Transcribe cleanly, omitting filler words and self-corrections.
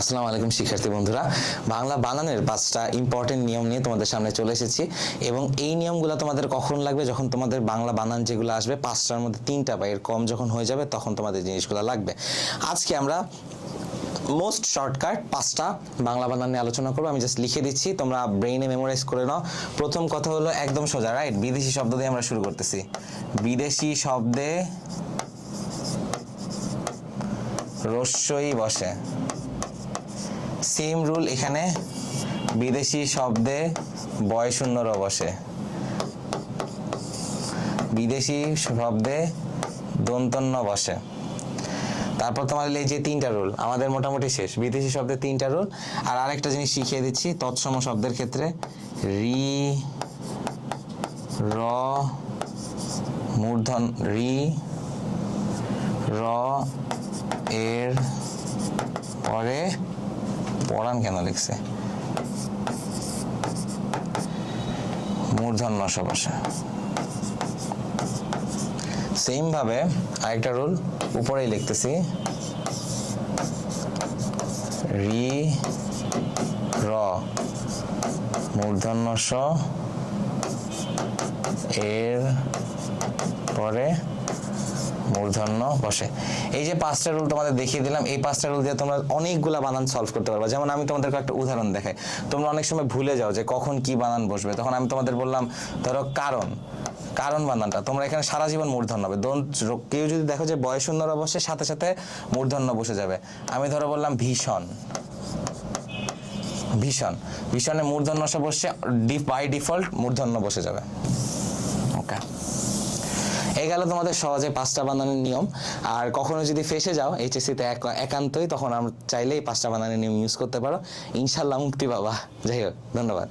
আসসালামু আলাইকুম শিক্ষার্থী বন্ধুরা, বাংলা বানানের 5টা ইম্পর্টেন্ট নিয়ম নিয়ে তোমাদের সামনে চলে এসেছি এবং এই নিয়মগুলো তোমাদের কখন লাগবে? যখন তোমাদের বাংলা বানান যেগুলো আসবে 5টার মধ্যে 3টা বা এর কম যখন হয়ে যাবে তখন তোমাদের জিনিসগুলো লাগবে। আজকে আমরা মোস্ট শর্টকাট 5টা বাংলা বানান নিয়ে আলোচনা করবো। আমি জাস্ট লিখে দিচ্ছি, তোমরা ব্রেইনে মেমোরাইজ করে নাও। প্রথম কথা হলো একদম সোজা, রাইট? বিদেশি শব্দ দিয়ে আমরা শুরু করতেছি। বিদেশি শব্দে রস্যই বসে। সেম রুল এখানে, বিদেশি শব্দে বয় শূন্য র বসে। বিদেশি শব্দে দন্তন্য বসে। তারপর তোমাদের এই যে 3টা রুল আমাদের মোটামুটি শেষ। বিদেশি শব্দে 3টা রুল। আর আরেকটা জিনিস শিখিয়ে দিচ্ছি, তৎসম শব্দের ক্ষেত্রে রি র মূর্ধন, রি র এর পরে পড়ান কেন লিখছে? মূর্ধন্য স বসে। সেম ভাবে আরেকটা রুল উপরেই লিখতেছি, রি র মূর্ধন্য স এর পরে মূর্ধন্য বসে। এই যে 5টা রুল তোমাদের দেখিয়ে দিলাম, এই 5টা রুল দিয়ে তোমরা অনেকগুলা বানান সলভ করতে পারবে। যেমন আমি তোমাদেরকে একটা উদাহরণ দেখাই, তোমরা অনেক সময় ভুলে যাও যে কখন কি বানান বসবে। তখন আমি তোমাদের বললাম, ধরো কারণ, কারণ বানানটা তোমরা এখানে সারা জীবন মূর্ধন্য হবে। কেউ যদি দেখো যে বয় শূন্য র বসে, সাথে সাথে মূর্ধন্য বসে যাবে। আমি ধরো বললাম ভীষণ, ভীষণ, ভীষণে মূর্ধন্য স বসে, বাই ডিফল্ট মূর্ধন্য বসে যাবে। ওকে, এই গেল তোমাদের সহজে 5টা বানানের নিয়ম। আর কখনো যদি ফেসে যাও এইচএসসিতে একান্তই, তখন আমরা চাইলেই 5টা বানানের নিয়ম ইউজ করতে পারো, ইনশাল্লাহ মুক্তি পাবা। যাই হোক, ধন্যবাদ।